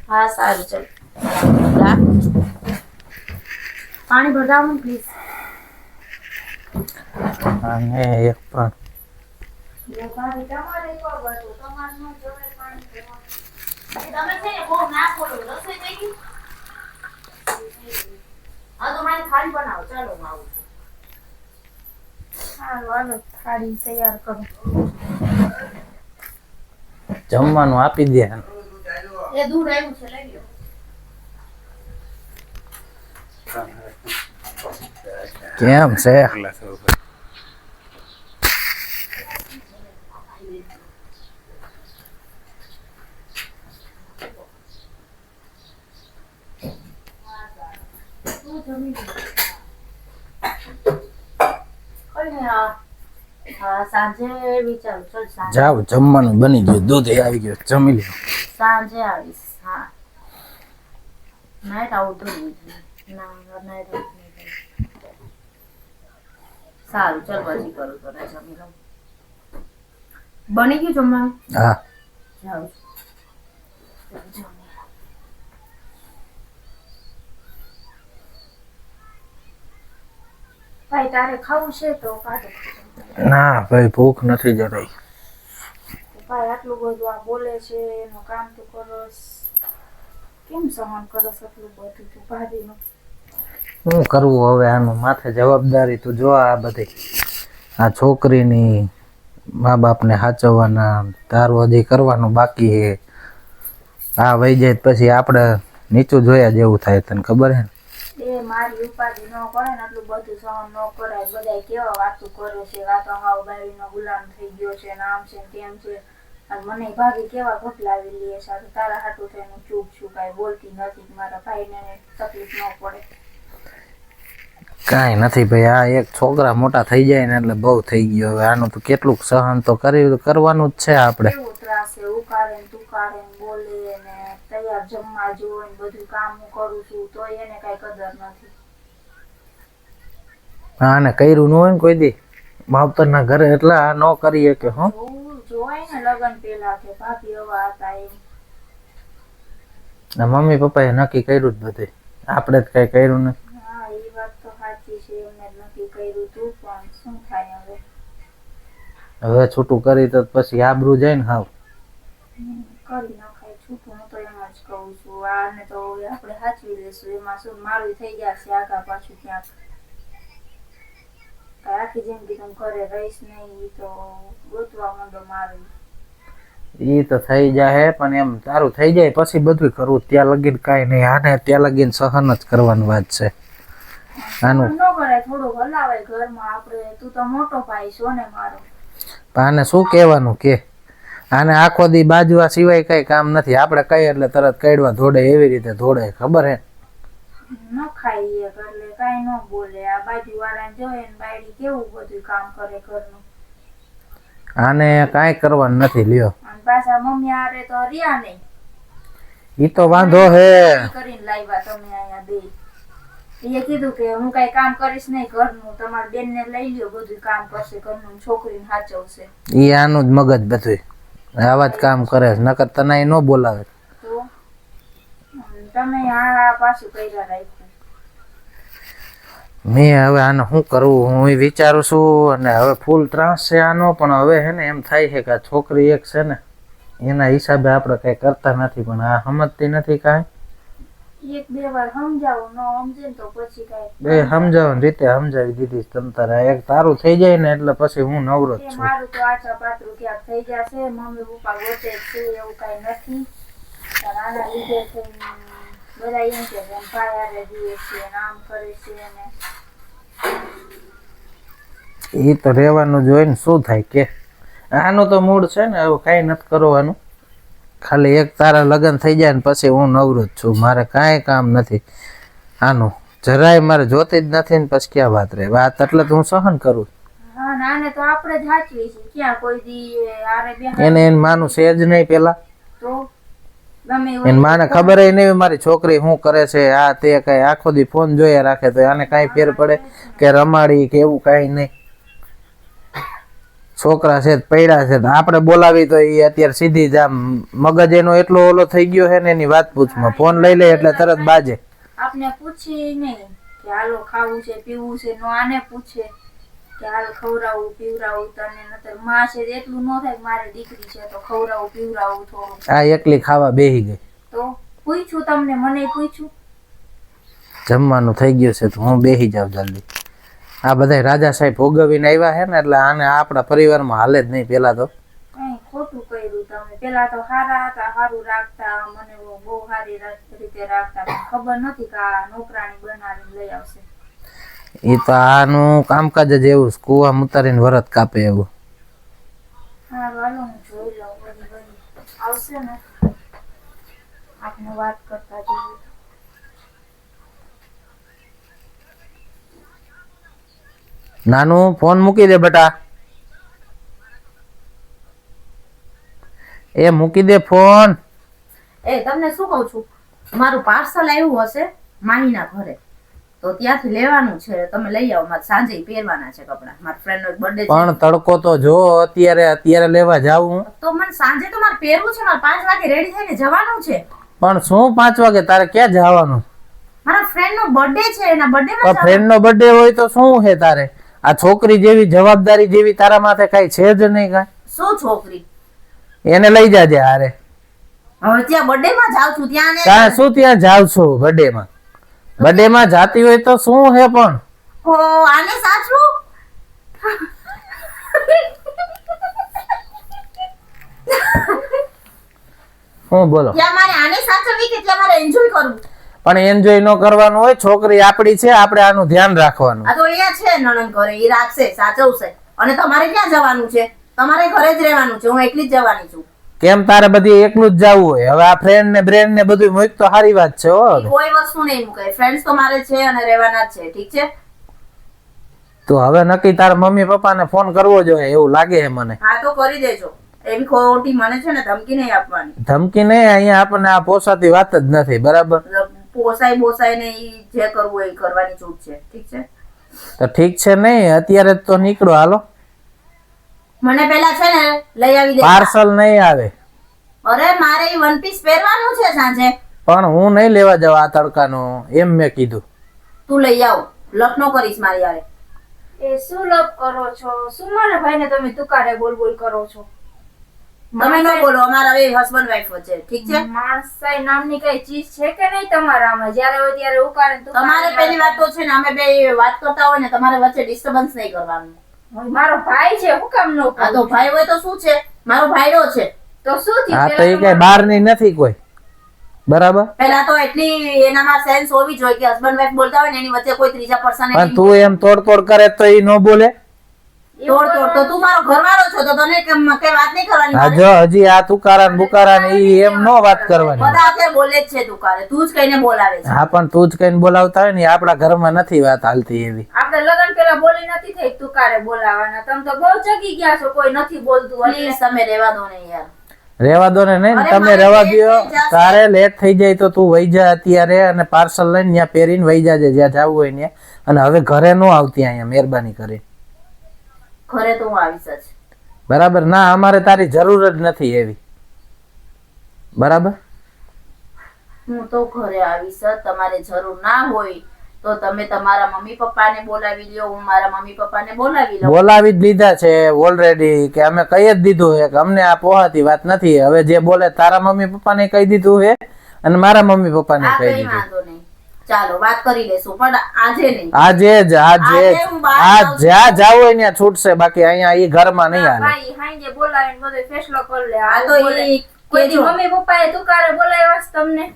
હા સારું ચલ પાણી ભરાવો ને પ્લીઝ. અને એક પણ તમે છે ને બહુ ના બોલો. રસોઈ થઈ ગઈ? હા તો મારી થાળી બનાવો. ચાલો હું આવું છું. હાલો હાલો થાળી તૈયાર કરો. જમવાનું આપી દે. એ દૂધ આવ્યું છે લઈ લો. કેમ છે? સાંજે વિચારું ચલ સાંજે જાવ જમવાનું બની ગયું, દૂધ આવી ગયું, જમી લ્યો. સાંજે આવીશ. હા નાઈટ આઉટ ના નાઈટ આઉટ સારું ચલ પછી કરું તો જમી લઉં. બની ગયું જમવાનું? હા જાઉં ભાઈ તારે ખાવું છે તો કાઢો. ના ભાઈ ભૂખ નથી જરાય. ભાઈ આટલું બધું આ બોલે છે એનું કામ તો કરસ. કેમ સહન કરસ આટલું બધું તું ભાભીનું? શું કરવું હવે આનું માથે જવાબદારી તો જો આ બધી આ છોકરીની મા બાપને સાચવવાના તારું હજી કરવાનું બાકી છે. આ વહી જાય પછી આપણે નીચું જોયા જેવું થાય, તને ખબર હે ને? એ મારી ઉપાધિ ન કરે ને આટલું બધું સહન ન કરાય. બધા કેવા વાતો કરે છે, વાતો હાવ બાઈનો ગુલામ થઈ ગયો છે, નામ છે તેમ છે. અને મને ભાભી કેવા ઘટલાવી લે છે. તારા હાટું થઈને ચૂપ છું, કાંઈ બોલતી નથી. મારા ભાઈને તકલીફ ન પડે. કાંઈ નથી ભાઈ, આ એક છોકરા મોટા થઈ જાય ને એટલે બહુ થઈ ગયો. હવે આનું તો કેટલુંક સહન તો કરવાનું જ છે આપણે. કેવું ત્રાસ છે, ઉકાળે ને તુકાળે ને બોલે ને તૈયાર જમવા જોઈ ને બધું કામ હું કરું છું તો એને કઈ કદર નથી. આને કર્યું ન હોય ને કોઈ દી માવતરના ઘરે એટલે આ ન કરીએ કે હો જોવાય ને લગન પેલા કે ભાભી હવા હતા એમ. મમ્મી પપ્પાએ નક્કી કર્યું જ બધું, આપણે જ કઈ કર્યું નથી. હા એ વાત તો સાચી છે, એમને નક્કી કર્યું તું પણ શું થાય હવે. હવે છૂટું કરી તો પછી આબરૂ જાય ને હાવ. કરી નખાય છૂટું. હું તો એમ જ કહું છું આને તો હવે આપણે સાચવી લેશું. એમાં શું મારું થઈ જશે આગા પાછું ક્યાંક. આખી જિંદગી તમે ઘરે રહીશ નહીં એ તો ગોતવા માંડો મારું. ઈ તો થઈ જાય પણ એમ તારું થઈ જાય પછી બધું કરવું. ત્યાં લગીન કાંઈ નહીં. આને ત્યાં લગીન સહન જ કરવાની વાત છે. આનું ન કરાય, થોડું હલાવાય ઘરમાં. આપણે તું તો મોટો ભાઈ છો ને મારો. આને શું કહેવાનું કે આને આખો દી બાજવા સિવાય કઈ કામ નથી. આપણે કહીએ એટલે તરત કઈડવા દોડે, એવી રીતે દોડે, ખબર હે? ન ખાઈએ એટલે કાઈ ન બોલે. આ બાજુ વાળાને જોઈએ ને બાયડી કેવું બધું કામ કરે ઘરનું. આને કાંઈ કરવાનું નથી લ્યો. અને પાછા મમ્મી આરે તો રહ્યા નહીં. ઈ તો વાંધો હે કરીને લાવ્યા તમે અહીંયા બે. એ કીધું કે હું કઈ કામ કરીશ નહીં ઘરનું, તમારી બેન ને લઈ લ્યો, બધું કામ કરશે ઘરનું, છોકરીને સાચવશે. ઈ આનું જ મગજ બધું આવા જ કામ કરે, નકર તને ન બોલાવે. તો તમે આ પાછું કર્યા રાખ્યું. મેં હવે આને શું કરવું હું વિચારું છું. અને હવે ફૂલ ત્રાસ છે આનો, પણ હવે હે ને એમ થાય છે કે આ છોકરી એક છે ને એના હિસાબે આપણે કઈ કરતા નથી, પણ આ સમજતી નથી કાંઈ. એક બે વાર સમજાવો, ન સમજે ને તો પછી કઈ બે સમજાવવાની રીતે સમજાવી દીધી તમ તારે. એક તારું થઈ જાય ને એટલે પછી હું નવરો જ છું. મારું તો આછા પાતળું ક્યાંક થઈ જશે. મમ્મી પપ્પા ગોતે છે એવું કઈ નથી. આના લીધે બધા એમ કે ભાઈ આરે જુએ છે ને આમ કરે છે ને. એ તો રહેવાનું જોઈ ને શું થાય કે આનું તો મૂડ છે ને હવે કાંઈ નથી કરવાનું. ખાલી એક તારા લગ્ન થઈ જાય ને પછી હું નવરો જ છું. મારે કાંઈ કામ નથી આનું, જરાય મારે જોતી જ નથી ને પછી ક્યાં વાત રહે. વાત એટલે તો હું સહન કરું. હા નાને તો આપણે જ સાચવી છે. ક્યાં કોઈ દી આરે બે એને માનું છે જ નહીં પેલા. તો ગમે એને માને ખબર નહીં મારી છોકરી શું કરે છે. આ તે કઈ આખો દી ફોન જોયા રાખે તો આને કાંઈ ફેર પડે કે રમાડી કે એવું કાંઈ નહીં. છોકરા છે પૈડા છે આપણે બોલાવી તો એ અત્યારે સીધી જ આમ મગજ એનો એટલો ઓલો થઈ ગયો છે ને એની વાત પૂછમાં ફોન લઈ લે એટલે તરત બાજે. આપને પૂછે નહીં કે હાલો ખાવું છે પીવું છે, નો આને પૂછે કે હાલ ખવડાવું પીવડાવું તને, નતર માં છે એટલું ન થાય કે મારી દીકરી છે તો ખવડાવું પીવડાવું થોડું. આ એકલી ખાવા બેહી ગઈ. તો પૂછ્યું તમને, મને પૂછ્યું. જમવાનું થઈ ગયું છે તો હું બેહી જાઉં જલ્દી. આ બધા રાજા સાહેબ ભોગવીને આવ્યા છે ને એટલે આને આપણા પરિવારમાં હાલે જ નહીં. પેલા તો કઈ ખોટું કર્યું તમે. પેલા તો સારા હતા, સારું રાખતા, મને બહુ સારી રીતે રાખતા. ખબર નથી કે આ નોકરાણી બનાવીને લઈ આવશે. એ તો આનું કામકાજ જ એવું કુવા ઉતારીને વરત કાપે એવું. સારું હાલો હું જોઈ લઉં. બધી આવશે ને આપણે વાત કરતા જોઈએ. નાનું ફોન મૂકી દે બેટા. એ મૂકી દે ફોન. એ તમને શું કહું છું, મારું પાર્સલ આવ્યું હશે માહીના ઘરે, તો ત્યાંથી લેવાનું છે. તમે લઈ આવો, મારે સાંજે પહેરવાના છે કપડાં. મારા ફ્રેન્ડ નો બર્થડે છે. પણ તડકો તો જો અત્યારે લેવા જાવું. તો મને સાંજે તો મારે પહેરવું છે. મારે 5 વાગે રેડી થઈને જવાનું છે. પણ શું 5 વાગે તારે ક્યાં જવાનું? મારા ફ્રેન્ડ નો બર્થડે છે, એના બર્થડે માં. ફ્રેન્ડ નો બર્થડે હોય તો શું છે તારે? આ છોકરી જેવી જવાબદારી જેવી તારા માથે કઈ છે જ નહીં. કઈ શું છોકરી? એને લઈ જાજે હારે. હવે ત્યાં બર્થડે માં જાઉં છું ત્યાં ત્યાં શું ત્યાં જાવ છો બર્થડે માં? બર્થડે માં જાતી હોય તો શું હે પણ? હો આને સાચવું. હું બોલો? ત્યાં મારે આને સાચવવી કે ત્યાં મારે એન્જોય કરવું? પણ એન્જોય ન કરવાનું હોય. છોકરી આપડી છે, આપણે આનું ધ્યાન રાખવાનું. આ તો અહીંયા છે નણંદ ઘરે, એ રાખશે, સાચવશે. અને તમારે ક્યાં જવાનું છે? તમારે ઘરે જ રહેવાનું છે. હું એકલી જ જવાની છું. કેમ તારે બધી એકલું જ જવું હોય? હવે આ ફ્રેન્ડ ને બ્રેન્ડ ને બધું મૂક તો સારી વાત છે. હો કોઈ વસ્તુ નહીં મૂકે. ફ્રેન્ડ્સ તો મારે છે અને રહેવાના જ છે. ઠીક છે? તો હવે નક્કી તારા મમ્મી પપ્પાને ફોન કરવો જોઈએ એવું લાગે છે મને. હા તો કરી દેજો. એવી ખોટી મને છે ને ધમકી નહીં આપવાની. ધમકી નહીં, અહીંયા આપણને આ પોસાતી વાત જ નથી. બરાબર? પોસાય ને ઈ જે કરવું એ કરવાની છૂટ છે. ઠીક છે? તો ઠીક છે. નહીં અત્યારે જ તો નીકળો. હાલો. મને પેલા છે ને લઈ આવી દે. પાર્સલ નહીં આવે. અરે મારે ઈ વન પીસ પહેરવાનું છે સાંજે. પણ હું નહીં લેવા જાવ આ તડકાનો, એમ મેં કીધું. તું લઈ આવ. લખનો કરીશ મારી યારે. એ શું લપ કરો છો? શું મારા ભાઈને તમે તુકારે બોલ બોલ કરો છો? તમે ન બોલો. અમારા બે હસબન્ડ વાઈફ વચ્ચે. ઠીક છે? માણસાઈ નામની કઈ ચીજ છે કે નહીં તમારામાં? જ્યારે હોય ત્યારે ઉકાળે તમારે પેલી વાત તો છે ને, અમે બે વાત કરતા હોય ને તમારે વચ્ચે ડિસ્ટર્બન્સ નહીં કરવાનું. મારો ભાઈ છે, હું કામ નો? આ તો ભાઈ હોય તો શું છે? મારો ભાઈડો છે. તો શું થયું? હા તો એ કઈ બહારની નથી કોઈ. બરાબર? પેલા તો એટલી એનામાં સેન્સ હોવી જોઈએ કે હસબન્ડ વાઈફ બોલતા હોય ને એની વચ્ચે કોઈ ત્રીજા પર્સન. પણ તું એમ તોડ કરે તો એ ન બોલે. તોડ તો તું મારો ઘરવાળો છો તો તને કઈ વાત નહીં કરવાની. હા જો હજી આ તુકારા ને બુકારા ને ઈ એમ નો વાત કરવાની. બધા અત્યારે બોલે જ છે તુકારે. તું જ કઈને બોલાવે છે. હા પણ તું જ કઈને બોલાવતા હોય ને આપણા ઘરમાં નથી વાત હાલતી એવી. આપણે લગન પેલા બોલી નથી થઈ તુકારે બોલાવાના. તમે તો બહુ ચગી ગયા છો, કોઈ નથી બોલતું. પ્લીઝ તમે રહેવા દો ને યાર. રેવા દો ને. નહીં તમે રવા દો. તારે લેટ થઈ જાય તો તું વહી જા અત્યારે અને પાર્સલ લઈને ત્યાં પહેરીને વહી જાજે જ્યાં જવું હોય ત્યાં. અને હવે ઘરે નો આવતી અહીંયા મહેરબાની કરી. ઘરે તો હું આવીશ જ. બરાબર? ના અમારે તારી જરૂર જ નથી એવી. બરાબર? હું તો ઘરે આવીશ જ. તમારે જરૂર ના હોય તો તમે તમારા મમ્મી પપ્પાને બોલાવી લ્યો. હું મારા મમ્મી પપ્પાને બોલાવી લઉં. બોલાવી જ લીધા છે ઓલરેડી. કે અમે કહી જ દીધું છે કે અમને આ પોહાતી વાત નથી. હવે જે બોલે તારા મમ્મી પપ્પાને કહી દીધું છે અને મારા મમ્મી પપ્પાને આ કહી કઈ દીધું. વાંધો નહીં. ચાલો વાત કરી લેશું પણ આજે નહીં. આજે જ્યાં જાવ હોય ત્યાં છૂટશે. બાકી અહીંયા ઈ ઘરમાં નહીં હાલે. ભાઈ હાંજે બોલાવીને બધો ફેસલો કરી લે. આ તો ઈ કોઈ દી મમ્મી પપ્પાએ તુકારે બોલાવ્યા છે તમને?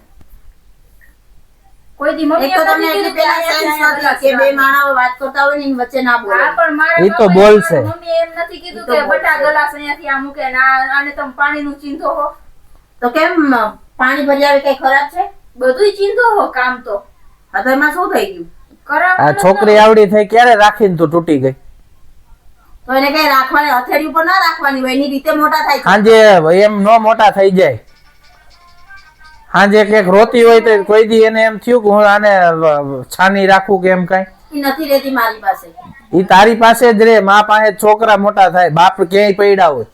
કોઈ દી મમ્મી એક તો તમને એટલી પેલા સેન્સ નથી કે બે માણસો વાત કરતા હોય ને એની વચ્ચે ના બોલે. હા પણ મારા ઈ તો બોલશે. મમ્મી એમ નથી કીધું કે બટા ગલાસ અહીંયાથી આ મૂકે ને આને તમે પાણીનું ચીંધો હો. તો કેમ પાણી ભરી આવે કઈ ખરાબ છે? બધુંય ચીંધો હો કામ તો. હા તો એમાં શું થઈ ગયું? આ છોકરી આવડી થઈ ક્યારે રાખીને તું તૂટી ગઈ? તો એને કઈ રાખવાની હથેળી ઉપર ના રાખવાની હોય. એની રીતે મોટા થાય. હાંજે એમ નો મોટા થઈ જાય. હાંજે કઈક રોતી હોય તો કોઈ દી એને એમ થયું કે હું આને છાની રાખું કે એમ કઈ? ઈ નથી રહેતી મારી પાસે. ઈ તારી પાસે જ રે, મા પાસે છોકરા મોટા થાય, બાપ ક્યાંય પડ્યા હોય.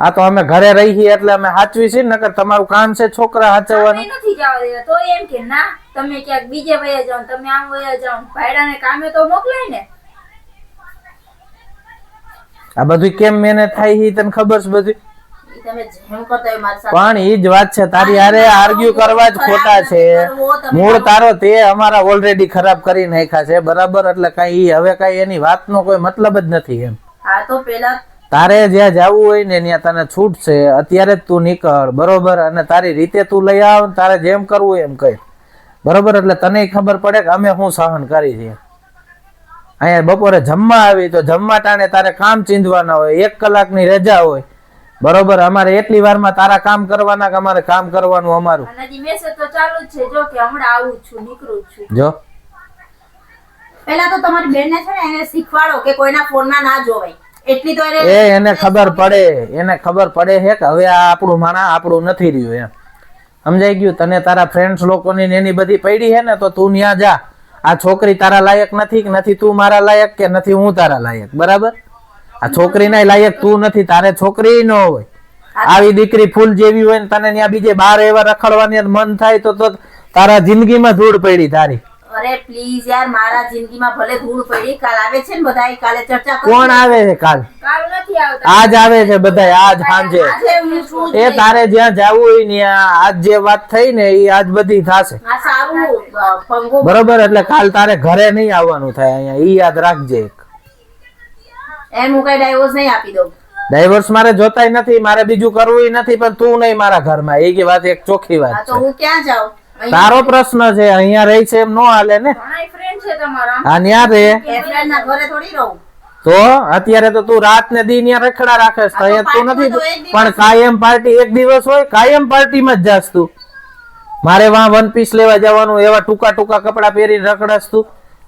આ તો અમે ઘરે રહીએ એટલે અમે સાચવી છીએ, નકર તમારું કામ છે છોકરા સાચવવાનું. અમે નથી જવા દેતા તો એમ કે ના તમે ક્યાંક બીજે વયા જાઓ, તમે આમ વયા જાઓ, ભાઈડાને કામે તો મોકલાય ને. આ બધું કેમ મહેનત થાય ઈ તને ખબર છે બધું? ઈ તમે જેમ કરતા હોય મારી સાથે. પણ ઈ જ વાત છે, તારી હારે આર્ગ્યુ કરવા જ ખોટા છે. મૂળ તારો તે અમારા ઓલરેડી ખરાબ કરી નાખ્યા છે, બરાબર? એટલે કઈ હવે કઈ એની વાતનો કોઈ મતલબ જ નથી એમ. હા તો પેલા તારે જ્યાં જવું હોય ને ત્યાં તને છૂટ છે, અત્યારે જ તું નીકળ, બરોબર? અને તારી રીતે તું લઈ આવ, તારે જેમ કરવું એમ કર, બરોબર? એટલે તને ખબર પડે કે અમે શું સહન કરી છીએ. અહીંયા બપોરે જમવા આવી તો જમવા ટાણે તારે કામ ચીંધવાના હોય, 1 કલાકની રજા હોય, બરોબર? અમારે એટલી વારમાં તારા કામ કરવાના કે અમારે કામ કરવાનું અમારું. અને હજી મેસેજ તો ચાલુ જ છે, જો કે હમણાં આવું જ છું, નીકળું જ છું. જો પેલા તો તમારી બેનને છે ને એને શીખવાડો કે કોઈના ફોનમાં ના જોવાય. એટલી તો એને ખબર પડે, એને ખબર પડે છે કે હવે આ આપણું માણા આપણું નથી રહ્યું એમ. સમજાઈ ગયું? તને તારા ફ્રેન્ડ્સ લોકોની ને એની બધી પડી છે ને, તો તું ત્યાં જા. આ છોકરી તારા લાયક નથી કે નથી તું મારા લાયક કે નથી હું તારા લાયક, બરાબર? આ છોકરીના લાયક તું નથી, તારે છોકરી ન હોય. આવી દીકરી ફૂલ જેવી હોય ને તને ત્યાં બીજે બહાર એવા રખડવાની મન થાય તો તારા જિંદગીમાં ધૂળ પડી તારી. અરે પ્લીઝ યાર, મારા જિંદગીમાં ભલે ધૂળ પડી, કાલ આવે છે ને બધાય, કાલે ચર્ચા કરીએ. કોણ આવે છે કાલ? કાલ નથી આવતા, આજ આવે છે બધાય, આજ સાંજે. આજે હું છું એ તારે જ્યાં જવું હોય ત્યાં આજ જે વાત થઈ ને એ આજ બધી થશે, આ સારું પંગો. બરોબર? એટલે કાલ તારે ઘરે નહીં આવવાનું થાય અહીંયા, ઈ યાદ રાખજે. એમ હું કઈ ડાયવોર્સ નહીં આપી દઉં. ડાયવોર્સ મારે જોતાય નથી, મારે બીજું કરવું નથી, પણ તું નહીં મારા ઘરમાં, એ વાત એક ચોખ્ખી હા વાત તો છે. હું ક્યાં જાઉં? તારો પ્રશ્ન છે, અહીંયા રહી છે એમ નો હાલે ને. ઘણાય ફ્રેન્ડ છે તમારા. હા ન્યા રે એ ફ્રેન્ડ ના ઘરે થોડી રહું. તો અત્યારે તો તું રાત ને દી ન્યા રખડા રાખે છે, અહીંયા તું નથી. પણ કાયમ પાર્ટી એક દિવસ હોય, કાયમ પાર્ટીમાં જ જાસ તું. મારે વાં 1 પીસ લેવા જવાનું, એવા ટૂંકા ટૂંકા કપડા પહેરીને રખડાસ તું.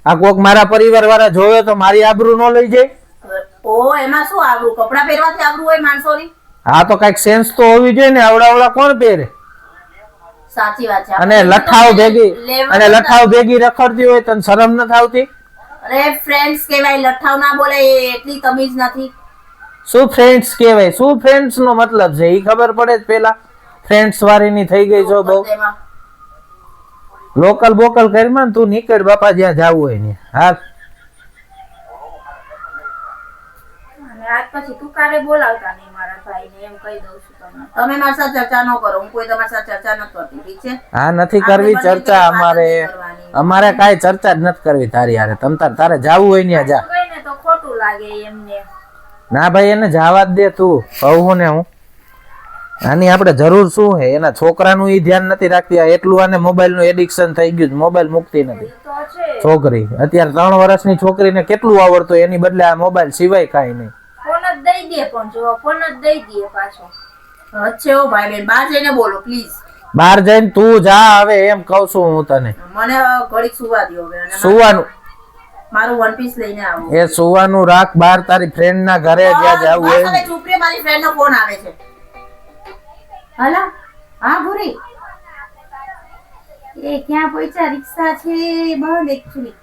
આ કોક મારા પરિવાર વાળા જોવે તો મારી આબરૂ ન લઈ જાય. ઓ એમાં શું આબરૂ? કપડા પહેરવાથી આબરૂ હોય માણસોની? હા તો કઈક સેન્સ તો હોવી જોઈએ ને, અવડા કોણ પહેરે? સાચી વાત છે. અને લઠાવ ભેગી રખડતી હોય તને શરમ નથી આવતી? અરે ફ્રેન્ડ્સ કહેવાય, લઠ્ઠાવ ના બોલે, એટલી તમીજ નથી. શું ફ્રેન્ડ્સ કહેવાય? શું ફ્રેન્ડ્સ નો મતલબ છે ઈ ખબર પડે જ પેલા. ફ્રેન્ડ્સ વાળીની થઈ ગઈ છો બહુ. લોકલ બોકલ કરીમાં તું નીકળ બાપા, જ્યાં જાવું હોય ને. હા અને આજ પછી તું કાલે બોલાવતા નહીં મારા ભાઈને, એમ કહી દઉં છું તમને. તમે મારી સાથે ચર્ચા ન કરો, હું કોઈ તમારી સાથે ચર્ચા નથી કરતી, ઠીક છે? હા નથી કરવી ચર્ચા, અમારે કાંઈ ચર્ચા જ નથી કરવી તારી હારે. તારે જાવું હોય ને જા. કઈ ને તો ખોટું લાગે એમને. ના ભાઈ એને જવા જ દે તું, કહું ને હું. આની આપણે જરૂર શું હે? એના છોકરાનું ઈ ધ્યાન નથી રાખતી, એટલું આને મોબાઈલ નું એડિક્શન થઈ ગયું, મોબાઈલ મુકતી નથી તો છે છોકરી. અત્યારે 3 વર્ષની છોકરીને કેટલું આવડતું, એની બદલે આ મોબાઈલ સિવાય કાંઈ નહીં. ફોન જ દઈ દે, પણ જો ફોન જ દઈ દે પાછો. અચ્છા ઓ ભાઈ બેન, બહાર જઈને બોલો પ્લીઝ. બહાર જઈને તું જા હવે, એમ કહું છું હું તને. મને ઘડીક સુવા દો હવે. અને સુવાનું મારું 1 પીસ લઈને આવો. એ સુવાનું રાખ બહાર તારી ફ્રેન્ડ ના ઘરે જ્યાં જાવું હોય. હવે ચૂપ રે, મારી ફ્રેન્ડ નો ફોન આવે છે. હલા હા ભૂરી, એ ક્યાં પહોંચ્યા? રિક્ષા છે બંધ એકચ્યુઅલી.